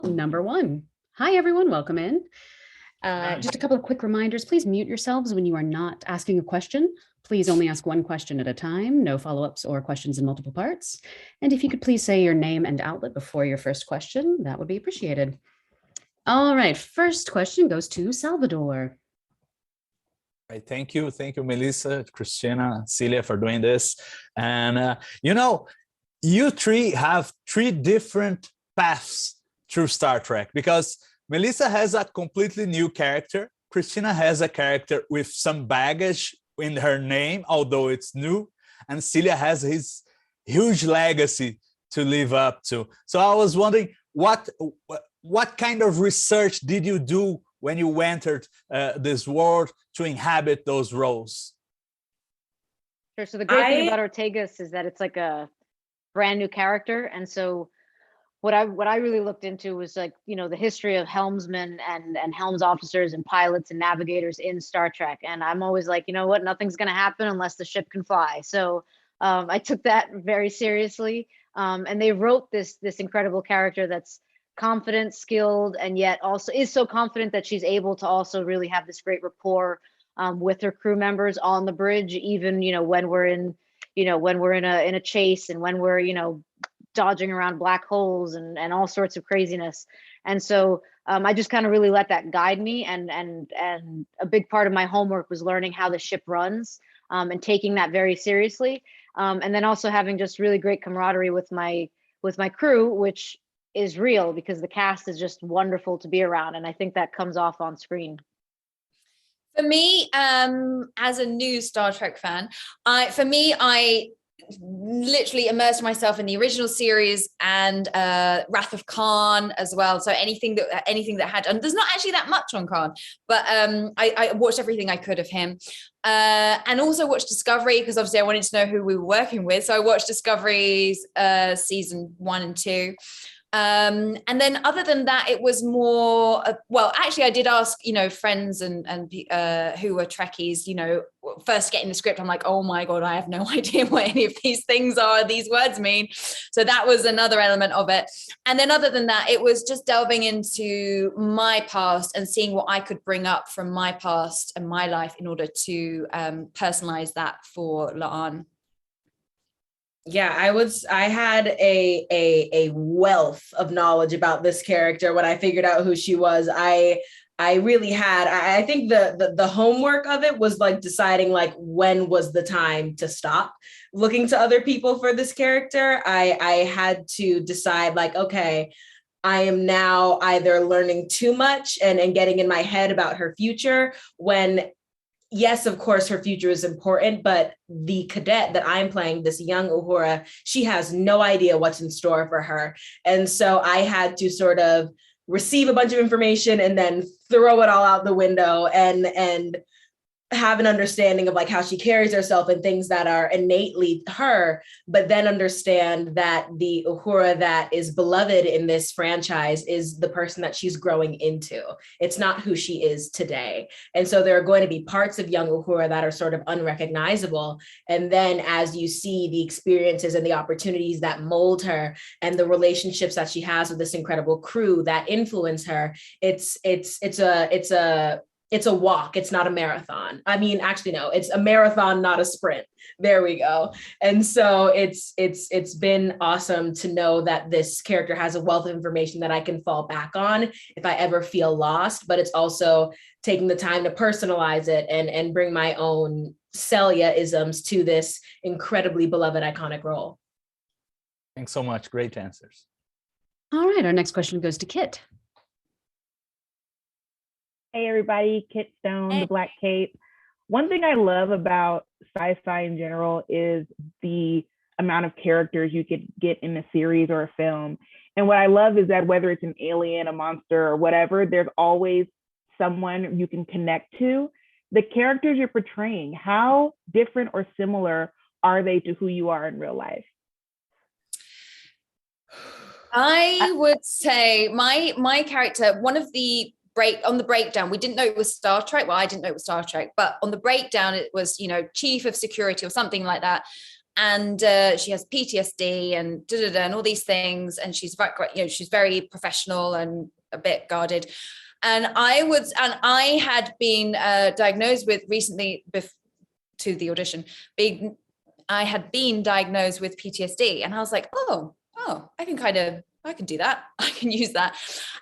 Number one. Hi, everyone. Welcome in. Just a couple of quick reminders. Please mute yourselves when you are not asking a question. Please only ask one question at a time. No follow-ups or questions in multiple parts. And if you could please say your name and outlet before your first question, that would be appreciated. All right. First question goes to Salvador. Right, thank you, Melissa, Christina, Celia, for doing this. And you three have three different paths through Star Trek, because Melissa has a completely new character. Christina has a character with some baggage in her name, although it's new. And Celia has his huge legacy to live up to. So I was wondering, what kind of research did you do when you entered this world to inhabit those roles? Sure. So the great thing about Ortegas is that it's like a brand new character. And so what I really looked into was the history of helmsmen and helms officers and pilots and navigators in Star Trek. And I'm always like, you know what, nothing's going to happen unless the ship can fly. So I took that very seriously. And they wrote this incredible character that's confident, skilled, and yet also is so confident that she's able to also really have this great rapport with her crew members on the bridge, even when we're in a chase, and when we're dodging around black holes and all sorts of craziness. And so I just kind of really let that guide me, and a big part of my homework was learning how the ship runs and taking that very seriously, and then also having just really great camaraderie with my crew, which is real because the cast is just wonderful to be around, and I think that comes off on screen. For me, as a new Star Trek fan, I literally immersed myself in the original series and Wrath of Khan as well. So anything that had, and there's not actually that much on Khan, but I watched everything I could of him, and also watched Discovery, because obviously I wanted to know who we were working with. So I watched Discovery's season 1 and 2. And then other than that, it was more, well, actually I did ask, friends and who were Trekkies, first getting the script, I'm like, oh my God, I have no idea what any of these things are, these words mean. So that was another element of it. And then other than that, it was just delving into my past and seeing what I could bring up from my past and my life in order to personalize that for La'an. Yeah, I had a wealth of knowledge about this character when I figured out who she was. I really had, I think the homework of it was like deciding like when was the time to stop looking to other people for this character. I had to decide like, okay, I am now either learning too much and getting in my head about her future, when yes, of course, her future is important, but the cadet that I'm playing, this young Uhura, she has no idea what's in store for her. And so I had to sort of receive a bunch of information and then throw it all out the window and have an understanding of like how she carries herself and things that are innately her, but then understand that the Uhura that is beloved in this franchise is the person that she's growing into. It's not who she is today. And so there are going to be parts of young Uhura that are sort of unrecognizable. And then as you see the experiences and the opportunities that mold her and the relationships that she has with this incredible crew that influence her, it's a walk. It's not a marathon. I mean, actually, no, it's a marathon, not a sprint. There we go. And so it's been awesome to know that this character has a wealth of information that I can fall back on if I ever feel lost, but it's also taking the time to personalize it and bring my own Celia-isms to this incredibly beloved, iconic role. Thanks so much. Great answers. All right, our next question goes to Kit. Hey everybody, Kit Stone, the Black Cape. One thing I love about sci-fi in general is the amount of characters you could get in a series or a film. And what I love is that whether it's an alien, a monster, or whatever, there's always someone you can connect to. The characters you're portraying, how different or similar are they to who you are in real life? I would say my character, one of the on the breakdown, we didn't know it was Star Trek. Well, I didn't know it was Star Trek, but on the breakdown, it was, chief of security or something like that. and she has PTSD and and all these things, and she's very, you know, she's very professional and a bit guarded. And I had been diagnosed with recently to the audition. I had been diagnosed with PTSD, and I was like, oh, I can do that. I can use that.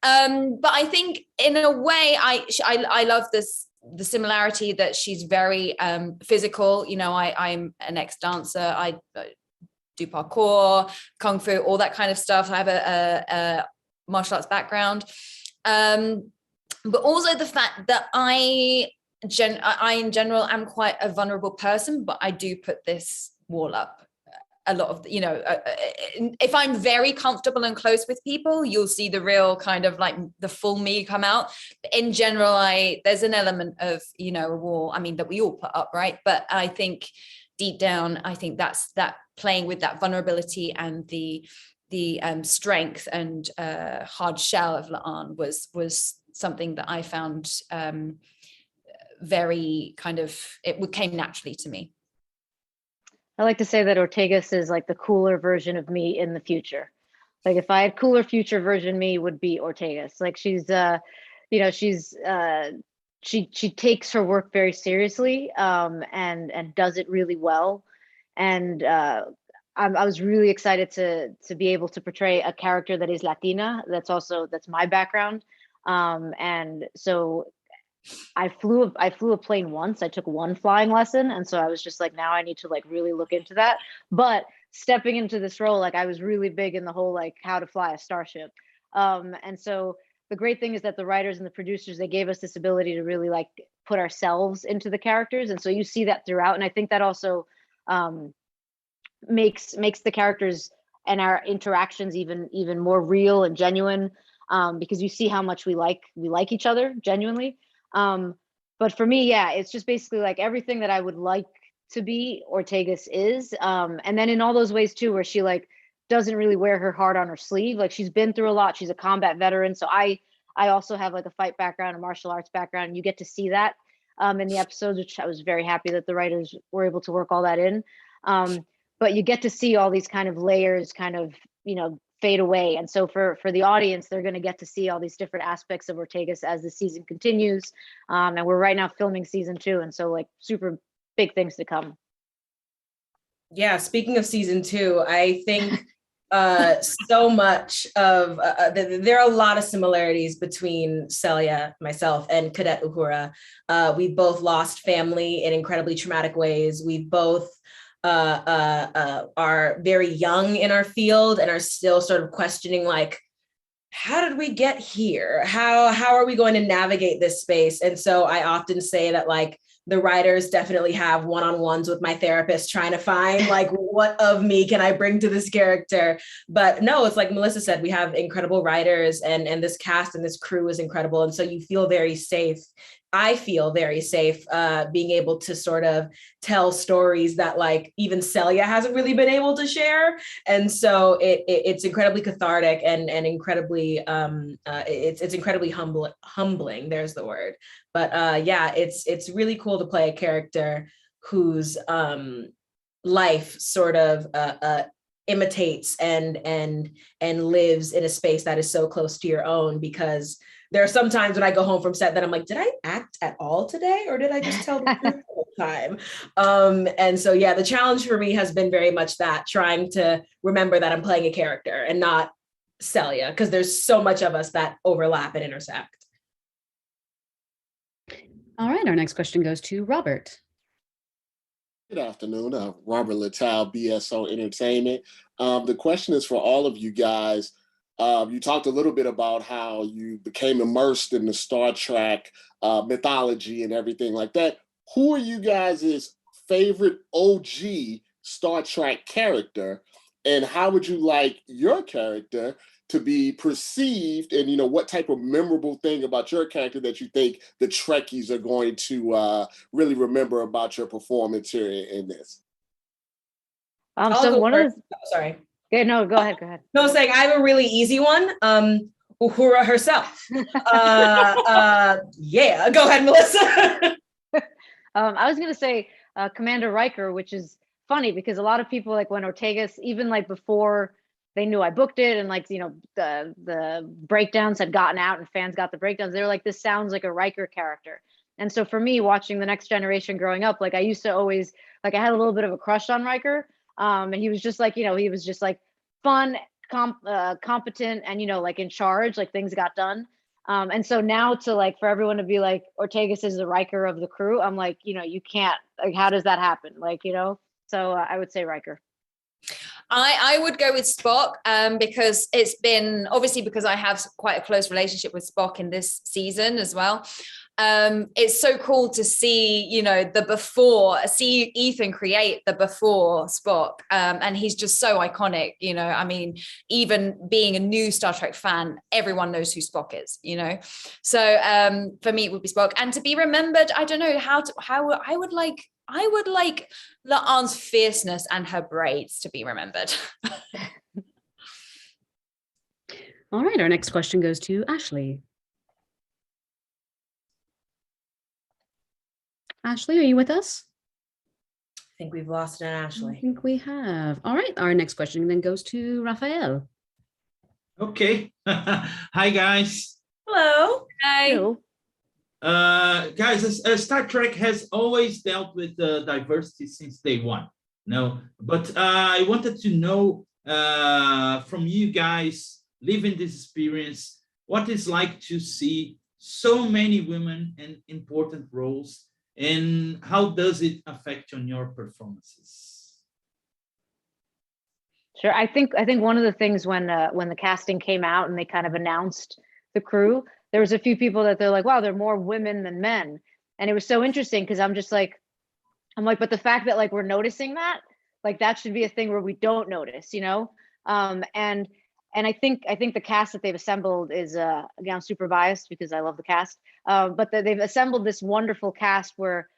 But I think in a way, I love the similarity that she's very physical. You know, I'm an ex-dancer. I do parkour, kung fu, all that kind of stuff. I have a martial arts background. But also the fact that I in general am quite a vulnerable person, but I do put this wall up a lot of, you know, if I'm very comfortable and close with people, you'll see the real kind of like the full me come out. But in general, there's an element of, you know, a wall, I mean, that we all put up, right? But I think deep down, I think that's that playing with that vulnerability and the strength and hard shell of La'an was something that I found very kind of, it came naturally to me. I like to say that Ortegas is like the cooler version of me in the future. Like if I had cooler future version me would be Ortegas. Like she's, you know, she takes her work very seriously and does it really well. And I was really excited to be able to portray a character that is Latina. That's my background. And so I flew a plane once. I took one flying lesson, and so I was just like, now I need to like really look into that. But stepping into this role, like I was really big in the whole like how to fly a starship. And so the great thing is that the writers and the producers, they gave us this ability to really like put ourselves into the characters, and so you see that throughout. And I think that also makes the characters and our interactions even more real and genuine, because you see how much we like each other genuinely. But for me, yeah, it's just basically like everything that I would like to be, Ortegas is. And then in all those ways too, where she like doesn't really wear her heart on her sleeve. Like she's been through a lot. She's a combat veteran. So I also have like a fight background, a martial arts background. And you get to see that in the episodes, which I was very happy that the writers were able to work all that in. But you get to see all these kind of layers kind of, you know, fade away. And so for the audience, they're going to get to see all these different aspects of Ortegas as the season continues. And we're right now filming season 2. And so like super big things to come. Yeah, speaking of season 2, I think so much of, there are a lot of similarities between Celia, myself, and Cadet Uhura. We both lost family in incredibly traumatic ways. We both are very young in our field and are still sort of questioning like, how did we get here? How are we going to navigate this space? And so I often say that like the writers definitely have one-on-ones with my therapist trying to find like, what of me can I bring to this character? But no, it's like Melissa said, we have incredible writers and this cast and this crew is incredible. And so you feel very safe. I feel very safe being able to sort of tell stories that like even Celia hasn't really been able to share. And so it's incredibly cathartic and incredibly, it's incredibly humbling. There's the word. But yeah, it's really cool to play a character whose life sort of imitates and lives in a space that is so close to your own, because there are some times when I go home from set that I'm like, did I act at all today? Or did I just tell the truth the whole time? And so, yeah, the challenge for me has been very much that, trying to remember that I'm playing a character and not Celia, because there's so much of us that overlap and intersect. All right, our next question goes to Robert. Good afternoon, Robert Littell, BSO Entertainment. The question is for all of you guys. You talked a little bit about how you became immersed in the Star Trek mythology and everything like that. Who are you guys' favorite OG Star Trek character, and how would you like your character to be perceived, and you know, what type of memorable thing about your character that you think the Trekkies are going to really remember about your performance here in this? So one of the, sorry. Yeah, no, go ahead. No, I was saying I have a really easy one. Uhura herself. Yeah, go ahead, Melissa. I was going to say Commander Riker, which is funny because a lot of people, like when Ortegas, even like before they knew I booked it, and like, you know, the breakdowns had gotten out and fans got the breakdowns, they were like, this sounds like a Riker character. And so for me, watching The Next Generation growing up, like I used to always, like I had a little bit of a crush on Riker. And he was just like, you know, he was just like fun, competent, and, you know, like in charge, like things got done. And so now to like, for everyone to be like, Ortegas is the Riker of the crew, I'm like, you know, you can't, like, how does that happen? Like, you know, so I would say Riker. I would go with Spock, because it's been, obviously because I have quite a close relationship with Spock in this season as well. It's so cool to see, you know, see Ethan create the before Spock, and he's just so iconic, you know. I mean, even being a new Star Trek fan, everyone knows who Spock is, you know. So for me, it would be Spock. And to be remembered, I don't know how I would like La'an's fierceness and her braids to be remembered. All right, our next question goes to Ashley. Ashley, are you with us? I think we've lost an Ashley. I think we have. All right, our next question then goes to Raphael. Okay. Hi, guys. Hello. Hi. Hello. Guys, Star Trek has always dealt with diversity since day one. No, but I wanted to know from you guys living this experience, what it's like to see so many women in important roles, and how does it affect on your performances? Sure. I think one of the things when the casting came out and they kind of announced the crew, there was a few people that they're like, wow, there are more women than men. And it was so interesting because I'm like, but the fact that like we're noticing that, like that should be a thing where we don't notice, you know? And I think the cast that they've assembled is again, I'm super biased because I love the cast, but they've assembled this wonderful cast where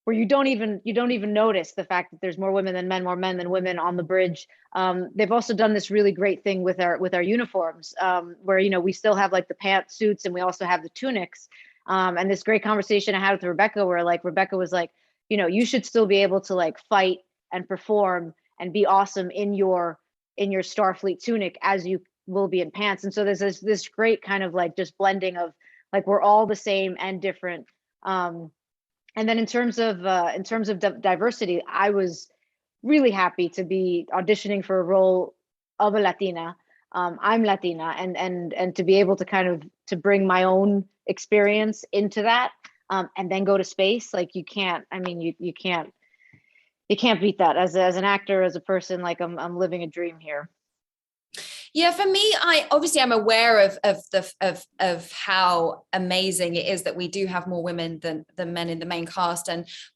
you don't even notice the fact that there's more women than men, more men than women on the bridge. They've also done this really great thing with our uniforms, where, you know, we still have like the pantsuits and we also have the tunics. And this great conversation I had with Rebecca, where like Rebecca was like, you know, you should still be able to like fight and perform and be awesome in your Starfleet tunic as you will be in pants. And so there's this great kind of like just blending of like we're all the same and different. And then in terms of diversity, I was really happy to be auditioning for a role of a Latina. I'm Latina, and to be able to kind of to bring my own experience into that, and then go to space, like you can't. I mean, you can't beat that as an actor, as a person. Like I'm living a dream here. Yeah, for me, I'm aware of how amazing it is that we do have more women than men in the main cast,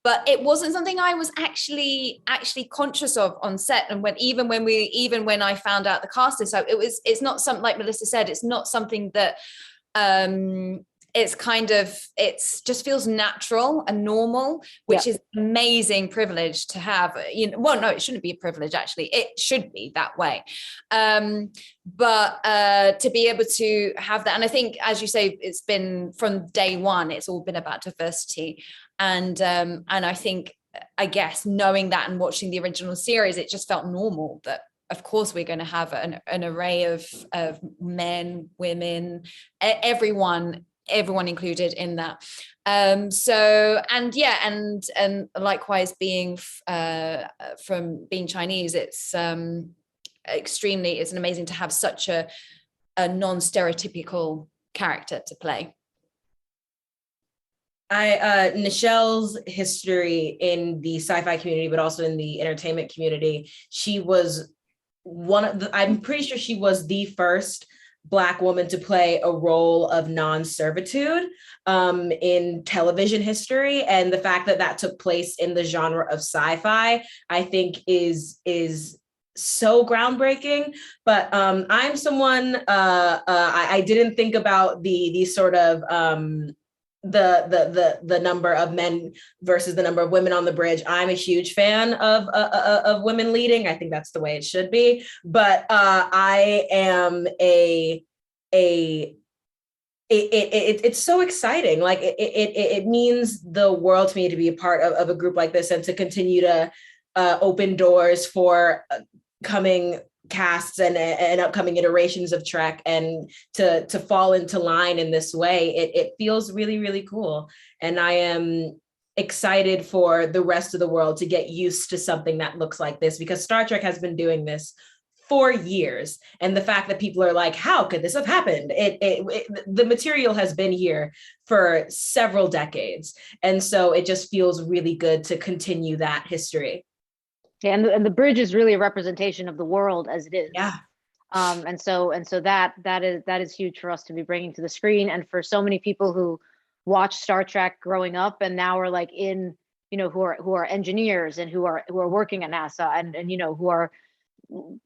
but it wasn't something I was actually conscious of on set. And when I found out the cast is, so it's not something, like Melissa said, it's not something that it's just feels natural and normal, which is an amazing privilege to have. You know, well, no, it shouldn't be a privilege, actually. It should be that way. But to be able to have that, and I think, as you say, it's been from day one, it's all been about diversity. And I think, I guess, knowing that and watching the original series, it just felt normal that, of course, we're going to have an array of men, women, everyone included in that. And likewise, being from being Chinese, it's amazing to have such a non-stereotypical character to play. Nichelle's history in the sci-fi community, but also in the entertainment community, she was I'm pretty sure she was the first Black woman to play a role of non-servitude in television history. And the fact that took place in the genre of sci-fi, I think is so groundbreaking. But I'm someone, I didn't think about the sort of the number of men versus the number of women on the bridge. I'm a huge fan of women leading. I think that's the way it should be. But I am it's so exciting. Like it means the world to me to be a part of a group like this and to continue to open doors for coming casts and upcoming iterations of Trek, and to fall into line in this way, it feels really, really cool. And I am excited for the rest of the world to get used to something that looks like this, because Star Trek has been doing this for years. And the fact that people are like, how could this have happened? The material has been here for several decades. And so it just feels really good to continue that history. Yeah, and the bridge is really a representation of the world as it is. Yeah. And so that is huge for us to be bringing to the screen, and for so many people who watched Star Trek growing up and now are like in, you know, who are engineers and who are working at NASA and you know, who are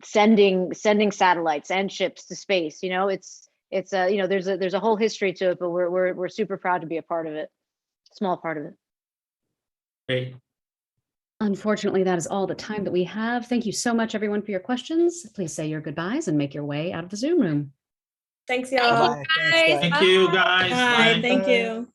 sending satellites and ships to space. You know, it's you know, there's a whole history to it, but we're super proud to be a part of it, small part of it. Great. Unfortunately, that is all the time that we have. Thank you so much, everyone, for your questions. Please say your goodbyes and make your way out of the Zoom room. Thanks, y'all. Bye. Thanks, guys. Thank you, guys. Bye. Bye. Thank you.